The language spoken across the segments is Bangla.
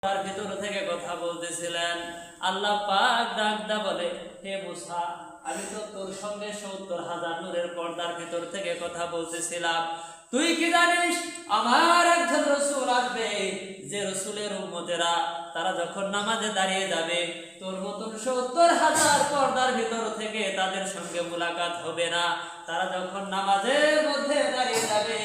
তার ভিতর থেকে কথা বলতেছিলেন। আল্লাহ পাক ডাকদা বলে, হে মুসা, আমি তো তোর সঙ্গে ৭০,০০০ নূরের পর্দার ভিতর থেকে কথা বলতেছিলাম। তুই কি জানিস আমার একজন রসুল আসবে, যে রসুলের উম্মতেরা তারা যখন নামাজে দাঁড়িয়ে যাবে, তোর মতন ৭০,০০০ পর্দার ভিতর থেকে তাদের সঙ্গে মুলাকাত হবে না। তারা যখন নামাজের মধ্যে দাঁড়িয়ে যাবে,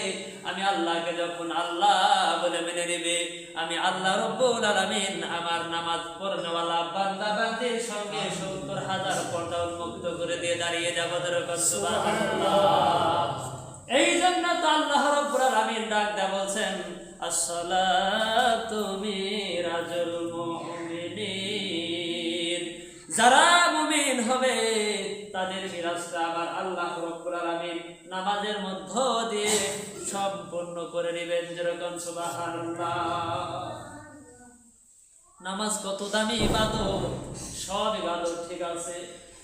আমি আল্লাহকে যখন আল্লাহ বলে মেনে নেবে, আমি আল্লাহ রব্বুল আলামিন আমার নামাজ পড়নেওয়ালা বান্দা বান্দির সঙ্গে ৭০,০০০ পর্দা উন্মুক্ত করে দিয়ে দাঁড়িয়ে যাব। সুবহানাল্লাহ। এই জন্য তো আল্লাহ রব্বুল আলামিন ডাক দেয়া বলছেন, আসসালাতু মিরাজুল মুমিনিন। যারা মুমিন হবে তাদের মিরাজটা আমার আল্লাহ রব্বুল আলামিন নামাজের মধ্য দিয়ে সম্পূর্ণ করে নেবেন। যেরকম সুবহানাল্লাহ। নামাজ কত দামি ইবাদত, সব ইবাদত ঠিক আছে।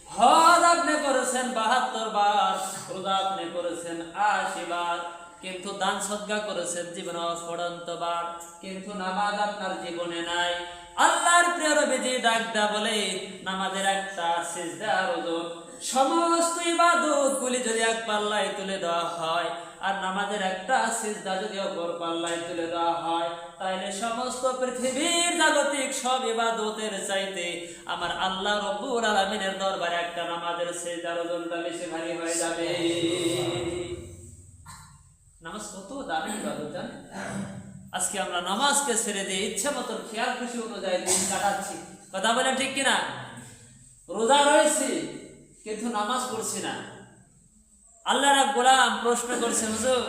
হজ আপনি করেছেন ৭২ বার, রোজা আপনি করেছেন ৮০ বার, কিন্তু দান সদকা করেছেন জীবনে অফুরন্ত বার, কিন্তু নামাজ আপনার জীবনে নাই। আল্লাহর প্রিয় নবীজি ডাকদা বলে, নামাজের একটা সিজদার ওজন সমস্ত ইবাদতগুলি যদি এক পাল্লায় তুলে দেওয়া হয়, আর নামাজের একটা সিজদা যদি অপর পাল্লায় তুলে দেওয়া হয়, তাহলে সমস্ত পৃথিবীর জাগতিক সব ইবাদতের চাইতে আমার আল্লাহ রব্বুল আলামিনের দরবারে একটা নামাজের সিজদার ওজনটা বেশি ভারী হয়ে যাবে। নামাজ কত দামি ইবাদত জানেন? আজকে আমরা নামাজকে ছেড়ে দিয়ে ইচ্ছে মতো খেয়াল খুশি অনুযায়ী দিন কাটাচ্ছি। কথা বলেন ঠিক কিনা? রোজা রয়েছি কিন্তু নামাজ পড়ছি না। আল্লাহর এক গোলাম প্রশ্ন করছে, হুজুর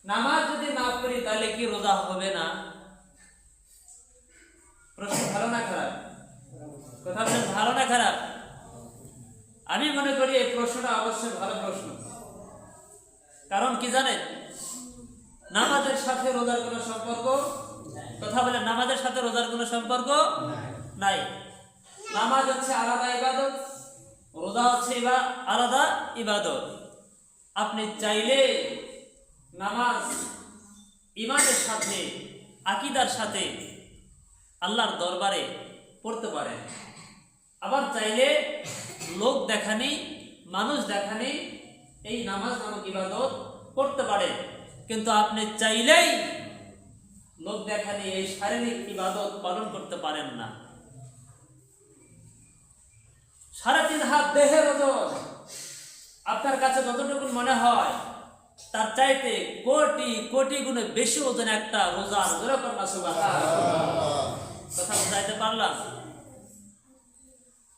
নামাজ যদি না পড়ি তাহলে কি রোজা হবে না? প্রশ্ন ভালো না খারাপ? কথা বলেন ভালো না খারাপ? আমি মনে করি এই প্রশ্নটা অবশ্যই ভালো প্রশ্ন। কারণ কি জানেন, নামাজের সাথে রোজার কোনো সম্পর্ক, কথা বলেন নামাজের সাথে রোজার কোনো সম্পর্ক নাই। নামাজ হচ্ছে আলাদা ইবাদত, রোজা হচ্ছে আলাদা ইবাদত। আপনি চাইলে নামাজ ইমানের সাথে, আকীদার সাথে আল্লাহর দরবারে পড়তে পারেন, আবার চাইলে লোক দেখানি, মানুষ দেখানি এই নামাজ নামক ইবাদত করতে পারেন। কিন্তু আপনি চাইলেই লোক দেখানি এই শারীরিক ইবাদত পালন করতে পারেন না। ৩.৫ হাত দেহের ওজন আপনার কাছে যতটুকু মনে হয় তার চাইতে কোটি কোটি গুণে বেশি ওজন একটা রোজা। কথা বুঝাইতে পারলাম?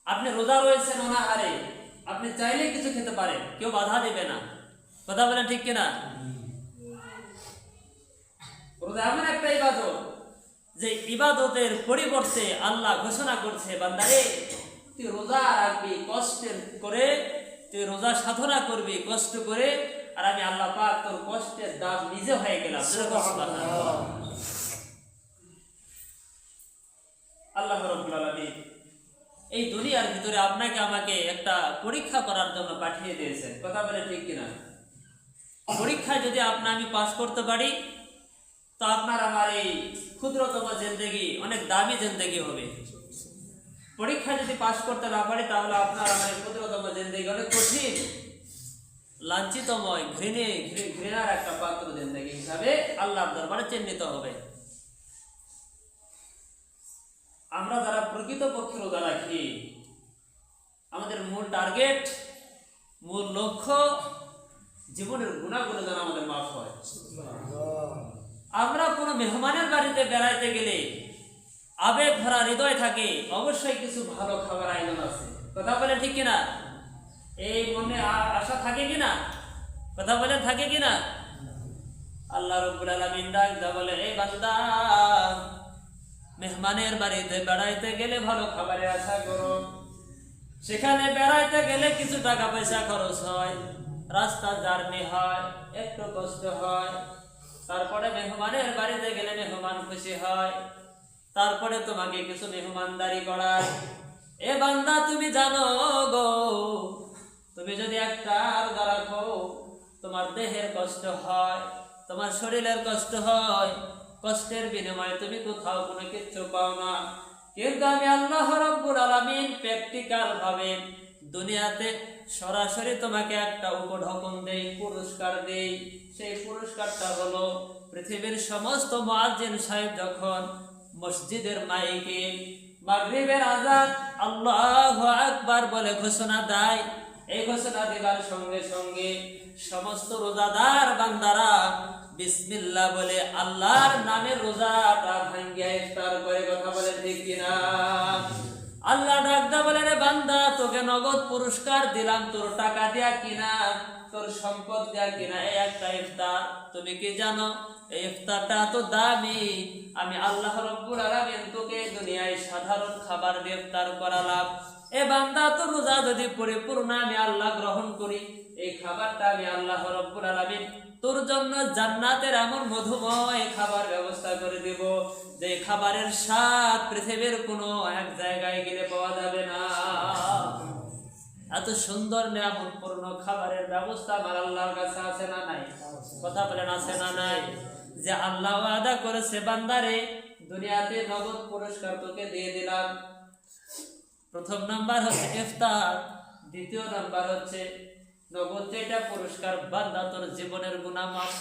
আপনি রোজা রয়েছেন অনাহারে, আপনি চাইলে কিছু খেতে পারেন, কেউ বাধা দেবে না। কথা বলেন ঠিক কিনা? রোজা এমন একটা ইবাদত যে ইবাদতের পরিবর্তে আল্লাহ ঘোষণা করছে, বান্দারে তুই রোজা রাখবি কষ্টের করে, তুই রোজা সাধনা করবি কষ্ট করে, আর আমি আল্লাহ পাক তোর কষ্টের দাম নিজে হয়ে গেলাম। আল্লাহ রাব্বুল আলামিন এই দুনিয়ার ভিতরে আপনাকে আমাকে একটা পরীক্ষা করার জন্য পাঠিয়ে দিয়েছেন। কথা বলে ঠিক কিনা? পরীক্ষায় যদি আমি পাস করতে পারি তো আপনার আমার এই ক্ষুদ্রতম জিন্দেগি অনেক দামি জিন্দেগি হবে। পরীক্ষা যদি পাস করতে না পারি তাহলে আপনার আমার এই ক্ষুদ্রতম জিন্দেগি অনেক কঠিন, লাঞ্ছিতময়, ঘৃণার একটা পাত্র জিন্দেগি হিসাবে আল্লাহর দরবারে চিহ্নিত হবে। আমরা যারা প্রকৃতপক্ষে রোজা রাখি, আমাদের মূল টার্গেট, মূল লক্ষ্য জীবনের গুণাগুলো যেন আমাদের মাফ হয়। আমরা কোনো মেহমানের বাড়িতে বেড়াইতে গেলে আবেগ ভরা হৃদয় থাকে, অবশ্যই কিছু ভালো খাবার আয়োজন আছে। কথা বলেন ঠিক কিনা? এই মনে আশা থাকে কিনা? কথা বলেন থাকে কিনা? আল্লাহ রাব্বুল আলামিন ডাকদা বলে, এই বান্দা মেহমানের বাড়িতে বেড়াইতে গেলে ভালো খাবারের আশা করো। সেখানে বেড়াইতে গেলে কিছু টাকা পয়সা খরচ হয়, রাস্তা জার্নি হয়, একটু কষ্ট হয়। তারপরে মেহমানের বাড়িতে গেলে মেহমান খুশি হয়, তারপরে তোমাকে কিছু মেহমানদারি করায়। এ বান্দা তুমি জানো গো, তুমি যদি একটা রোজা রাখো তোমার দেহের কষ্ট হয়, তোমার শরীরের কষ্ট হয়, কষ্টের বিনিময়ে তুমি কোথাও কোনো কিছু পাও না, কিন্তু আমি আল্লাহ রাব্বুল আলামিন প্র্যাকটিক্যাল ভাবে দুনিয়াতে সরাসরি তোমাকে একটা উপঢৌকন দেই, পুরস্কার দেই। সেই পুরস্কারটা হলো পৃথিবীর সমস্ত মুয়াজ্জিন সাহেব যখন মসজিদের মাইকে মাগরিবের আযান আল্লাহু আকবার বলে ঘোষণা দেয়, এই ঘোষণা দেবার সঙ্গে সঙ্গে সমস্ত রোজাদার বান্দারা বিসমিল্লাহ বলে আল্লাহর নামে রোজাটা ভাঙ্গিয়া ইফতার করে। কথা বলে ঠিক কিনা? আল্লাহ ডাকদা বলে, রে বান্দা, তোকে নগদ পুরস্কার দিলাম, তোর টাকা দিয়া কিনা, তোর সম্পদ দিয়া কিনা এই একটা ইফতার। তুমি কি জানো এই ইফতারটা তো দামি? আমি আল্লাহ রাব্বুল আলামিন তোকে দুনিয়ায় সাধারণ খাবার দিয়ে ইফতার করালাম। এ বান্দা, তোর রোজা যদি পরিপূর্ণ আমি আল্লাহ গ্রহণ করি, এই খাবারটা আমি আল্লাহ রাব্বুল আলামিন তোর জন্য জান্নাতের এমন মধুময় খাবার ব্যবস্থা করে দেব, যে খাবারের স্বাদ পৃথিবীর কোনো এক জায়গায় গেলে পাওয়া যাবে না। এত সুন্দর নিয়ামতপূর্ণ খাবারের ব্যবস্থা আমার আল্লাহর কাছে আছে না নাই? কথা বলেন, আছে না নাই? যে আল্লাহ ওয়াদা করেছে, বান্দারে দুনিয়াতে নগদ পুরস্কার তোকে দিয়ে দিলাম। প্রথম নাম্বার হচ্ছে ইফতার, দ্বিতীয় নাম্বার হচ্ছে নগদ যেটা পুরস্কার, বান্দা তোর জীবনের গুনাহ মাফ।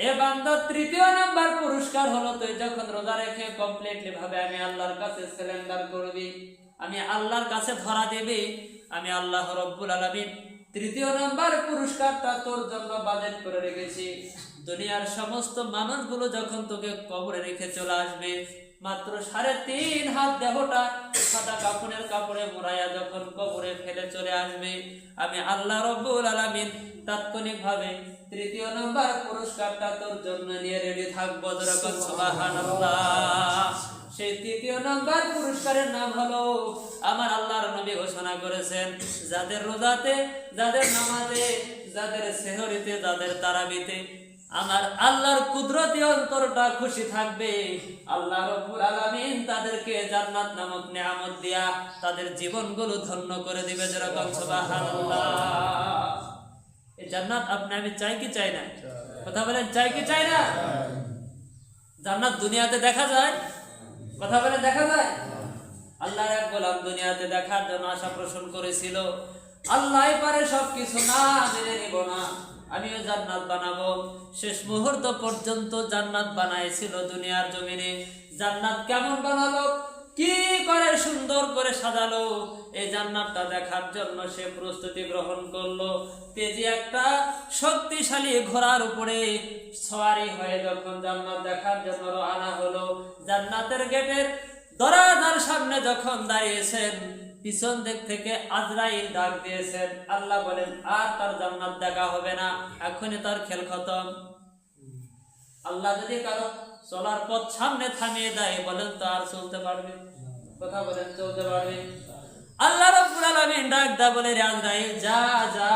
এ বান্দা, তৃতীয় নাম্বার পুরস্কার হলো তুই যখন রোজা রেখে কমপ্লিটলি ভাবে আমি আল্লাহর কাছে সারেন্ডার করবি, আমি আল্লাহর কাছে ধরা দেবি, আমি আল্লাহ রাব্বুল আলামিন তৃতীয় নাম্বার পুরস্কারটা তোর জন্য বাজেট করে রেখেছি। দুনিয়ার সমস্ত মানুষগুলো যখন তোকে কবরে রেখে চলে আসবে, মাত্র 3.5 হাত দেহটা সাদা কাপড়ের কাপড়ে মোড়াইয়া যখন কবরে ফেলে চলে আসবে, আমি আল্লাহ রাব্বুল আলামিন তাৎক্ষণিকভাবে তৃতীয় নাম্বার পুরস্কারটা তোর জন্য নিয়ে রেডি থাকবো। যেরকম সুবহানাল্লাহ। সেই তৃতীয় নাম্বার পুরস্কারের নাম হলো, আমার আল্লাহর নবী ঘোষণা করেছেন, যাদের রোজাতে, যাদের নামাজে, যাদের সেহরিতে, যাদের তারাবিতে আমার আল্লাহর কুদরতি অন্তরটা খুশি থাকবে, আল্লাহ রাব্বুল আলামিন তাদেরকে জান্নাত নামক নিয়ামত দিয়া তাদের জীবনগুলো ধন্য করে দিবে। যেরকম সুবহানাল্লাহ। এই জান্নাত আপনি আমি চাই কি চাই না? কথা বলেন, চাই কি চাই না? জান্নাত দুনিয়াতে দেখা যায়? কথা বলে, দেখা যায়? আল্লাহর এক গোলাম দুনিয়াতে দেখার জন্য আশা পোষণ করেছিল, আল্লাহ পারে সবকিছু, না মেনে নিব না, আমিও জান্নাত বানাবো। শেষ মুহূর্ত পর্যন্ত জান্নাত বানাইছিল দুনিয়ার জমিনে। জান্নাত কেমন বানালো, কি করে সুন্দর করে সাজালো, এই জান্নাতটা দেখার জন্য সে প্রস্তুতি গ্রহণ করলো। তেজি একটা শক্তিশালী ঘোড়ার উপরে সওয়ারি হয়ে যখন জান্নাত দেখার জন্য রওনা হলো, জান্নাতের গেটের দরজার সামনে যখন দাঁড়িয়েছেন, পিছন দিক থেকে আজরাইল ডাক দিয়েছেন। আল্লাহ বলেন, আর তার জান্নাত দেখা হবে না, এখনই তার খেল খতম। আল্লাহ যদি কারো চলার পথ সামনে থামিয়ে দেয়, বলেন তো আর চলতে পারবে? কথা বলেন, চলতে পারবে? আল্লাহ রাব্বুল আলামিন ডাক দা বলে, আজরাইল যা যা,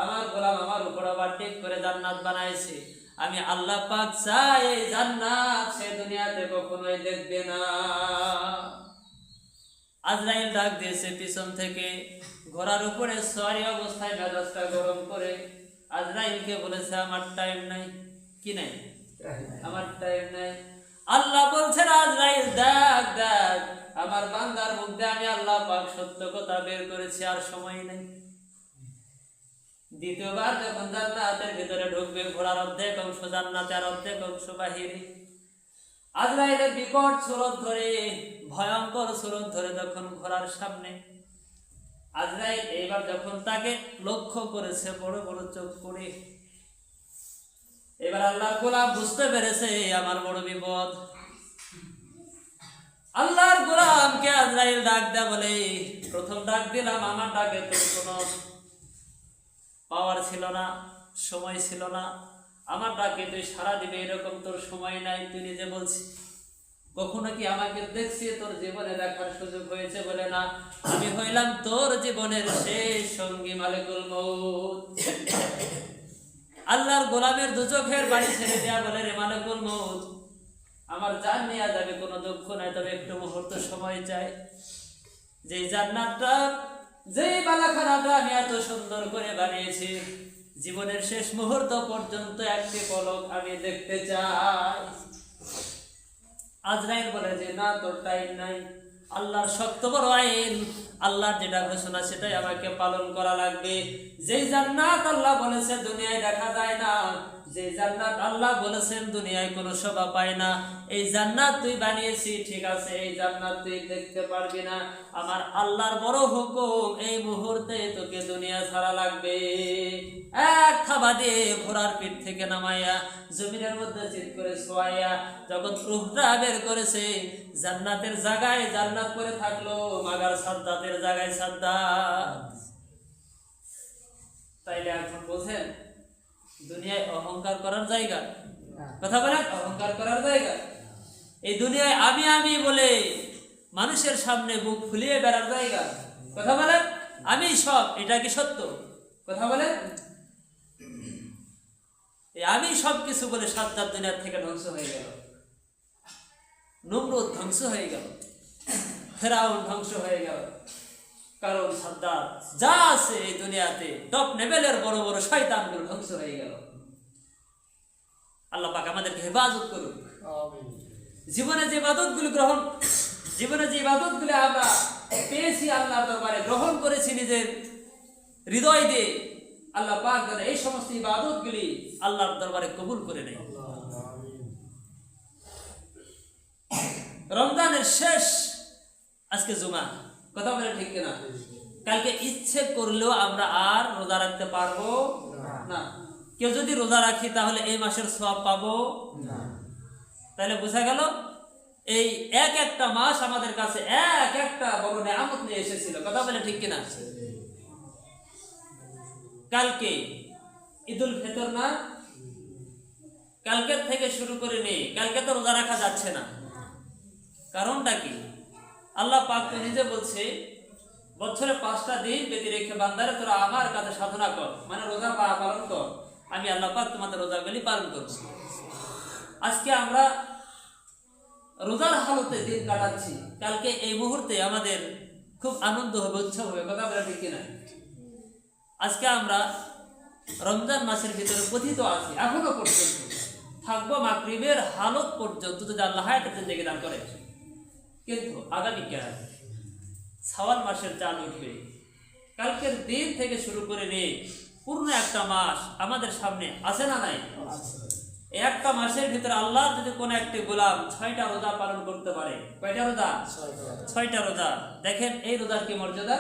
আমার গোলাম আমার উপর ওভারটেক করে জান্নাত বানাইছে, আমি আল্লাহ পাক চাই এই জান্নাত সে দুনিয়াতে কখনোই দেখবে না। আজরাইল ডাক দিয়েছে পিছন থেকে, ঘোড়ার উপরে সওয়ারি অবস্থায় মেজাজটা গরম করে আজরাইলকে বলেছে, আমার টাইম নাই। কি নাই? আমার টাইম নাই। আল্লাহ বলছেন, আজরাইল দেখ দেখ, আমার বান্দার মধ্যে আমি আল্লাহ পাক সত্য কথা বের করেছি, আর সময় নাই। দ্বিতীয়বার যখন জান্নাতের ভিতরে ঢুকবে, ঘোড়ার অর্ধেক অংশ জান্নাতে আর অর্ধেক অংশ বাহিরে। আজরাইলের বিকট সুরত ধরে, ভয়ঙ্কর সুরত ধরে যখন ঘোড়ার সামনে, আজরাইল এইবার যখন তাকে লক্ষ্য করেছে বড় বড় চোখ করে, এবার আল্লাহর গোলাম বুঝতে পেরেছে আমার বড় বিপদ। আল্লাহর গোলামকে আজরাইল ডাক দেয়া বলে, প্রথম ডাক দিলাম, আমার ডাকে তোর কোনো পাওয়ার ছিল না, সময় ছিল না, আমার ডাকে তুই সারা দিবে এরকম তোর সময় নাই, তুই নিজে বলছিস। কখনো কি আমাকে দেখছি তোর জীবনে দেখার সুযোগ হয়েছে? বলে না, আমি হইলাম তোর জীবনের শেষ সঙ্গী, মালিকুল মউত। আল্লাহর গোলামের দু চোখের বাড়ি ছেড়ে দেয়া বলে, রে মালিকুল মউত, আমার জান নেওয়া যাবে, কোনো দুঃখ নাই, তবে একটু মুহূর্ত সময় চাই। যে জান্নাতটা, যেই বালাখানাটা আমি এত সুন্দর করে বানিয়েছি, জীবনের শেষ মুহূর্ত পর্যন্ত একটি পলক আমি দেখতে চাই। আজরাইল বলে যে না, তোর টাইম নাই। আল্লাহর শক্ত বড় আইন, আল্লাহর যেটা ঘোষণা সেটাই আমাকে পালন করা লাগবে। যেই জান্নাত আল্লাহ বলেছে দুনিয়ায় দেখা যায় না, যে জান্নাত আল্লাহ বলেছেন দুনিয়ায় কোনো শোভা পায় না, এই জান্নাত তুই বানিয়েছি, ঠিক আছে, এই জান্নাত তুই দেখতে পারবি না। আমার আল্লাহর বড় হুকুম, এই মুহূর্তে তোকে দুনিয়া ছাড়া লাগবে। এক থাবা দিয়ে ঘোড়ার পিঠ থেকে নামাইয়া জমিনের মধ্যে চিৎ করে শোয়াইয়া যখন রূহটা বের করেছে, জান্নাতের জায়গায় জান্নাত করে থাকলো, মাগার সাদ্দাতের জায়গায় সাদ্দাত। তাইলে এখন বোঝেন দুনিয়ায় অহংকার করার জায়গা, কথা বলেন, অহংকার করার জায়গা। এই দুনিয়ায় আমি আমি বলে মানুষের সামনে বুক ফুলিয়ে বেড়ার জায়গা, কথা বলেন, আমি সব, এটা কি সত্য? কথা বলেন, আমি সব কিছু বলে সাদ্দাত দুনিয়ার থেকে ধ্বংস হয়ে গেল, নমরুদ ধ্বংস হয়ে গেল, ফেরাউন ধ্বংস হয়ে গেল। কারণ সাদ্দাত যা আছে এই দুনিয়াতে টপ লেভেলের বড় বড় শয়তানগুলো ধ্বংস হয়ে গেল। আল্লাহ পাক আমাদেরকে হেফাজত করুক। জীবনে যে ইবাদতগুলো আমরা পেয়েছি আল্লাহর দরবারে, গ্রহণ করেছি নিজের হৃদয় দিয়ে, আল্লাহ পাক যেন এই সমস্ত ইবাদতগুলি আল্লাহর দরবারে কবুল করে নেয়। রমজানের শেষ আজকে জুমা, কথা বলে ঠিক কিনা? কালকে ইচ্ছে করলেও আমরা আর রোজা রাখতে পারবো না। কেউ যদি রোজা রাখি তাহলে এই মাসের সওয়াব পাবো না। তাহলে বোঝা গেল এই এক একটা মাস আমাদের কাছে এক একটা বড় নিয়ামত নিয়ে এসেছিল, কথা বলে ঠিক কিনা? কালকে ঈদুল ফিতর না, কালকের থেকে শুরু করে নেই, কালকে তো রোজা রাখা যাচ্ছে না। কারণটা কি? আল্লাহ পাক তো নিজে বলছে বছরে 5টা দিন ব্যতি রেখে বান্দারে তোরা আমার কাছে সাধনা কর, মানে রোজা পালন কর, আমি আল্লাহ পাক তোমাদের রোজাগুলি পালন করব। আজকে আমরা রোজার হালতে দিন কাটাচ্ছি, কালকে এই মুহূর্তে আমাদের খুব আনন্দ হবে, উৎসব হবে, কথা বলে ঠিক কিনা? আজকে আমরা রমজান মাসের ভিতরে পতিত আছি, এখনো পর্যন্ত থাকবো মাগরিবের হালত পর্যন্ত, যদি আল্লাহ হায়াতের জিন্দেগি দান করে। কিন্তু আগামীকাল শাওয়াল মাসের চাঁদ উঠবে, কালকের দিন থেকে শুরু করে নিয়ে পূর্ণ একটা মাস আমাদের সামনে আছে না নাই? এই একটা মাসের ভিতরে আল্লাহ যদি কোনো একটি গোলাম 6টা রোজা পালন করতে পারে, কয়টা রোজা? 6টা রোজা। দেখেন এই রোজার কি মর্যাদা!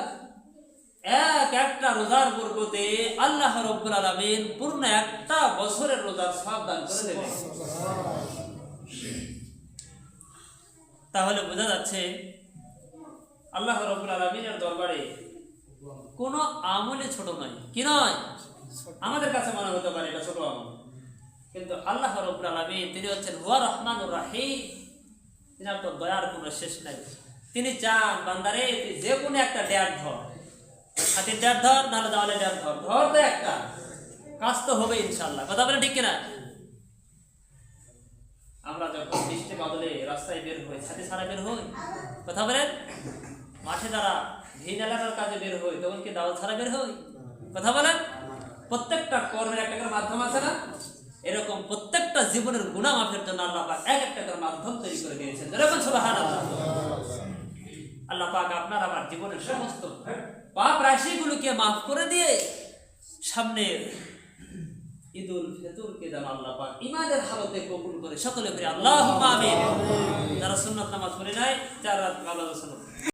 এক একটা রোজার বরকতে আল্লাহ রাব্বুল আলামিন পূর্ণ একটা বছরের রোজার সওয়াব দান করে দেবেন। তাহলে বোঝা যাচ্ছে আল্লাহ রাব্বুল আলামিনের দরবারে কোনো আমলে ছোট নয়, কি নয়? আমাদের কাছে মনে হতে পারে এটা ছোট আমল, কিন্তু আল্লাহ রাব্বুল আলামিন তিনি হচ্ছেন হুয়া রহমানুর রহিম, তিনার তো দয়ার কোনো শেষ নাই। তিনি চান বান্দারে তুই যে কোনো একটা ড্যাট ধর, হাতের ড্যাট ধর, নাহলে দেওয়ালে ড্যাট ধর, ধর তো একটা, কাজ তো হবে ইনশাল্লাহ, কথা বলে ঠিক কিনা? আমরা যখন বৃষ্টি বাদলে রাস্তায় বের হই, ছাতি ছাড়া বের হই, কথা বলেন, মাঠে দ্বারা ভিন এলাকার কাজে বের হই, তখন কি দাওয়াত ছাড়া বের হই, কথা বলেন? প্রত্যেকটা কর্মের একটা করে মাধ্যম আছে না? এরকম প্রত্যেকটা জীবনের গুনাহ মাফের জন্য আল্লাহ পাক এক একটা করে মাধ্যম তৈরি করে দিয়েছেন। যেরকম সুবহানাল্লাহ। আল্লাহ পাক আপনার আমার জীবনের সমস্ত পাপ রাশিগুলোকে মাফ করে দিয়ে সামনে ঈদুল ফিতরকে যেন আল্লাহ পাক ঈমানের হালতে কবুল করে সকলে করে আল্লাহুম্মা আমিন। যারা সুন্নাত নামাজ পড়ে নাই, 4 রাত আল্লাহ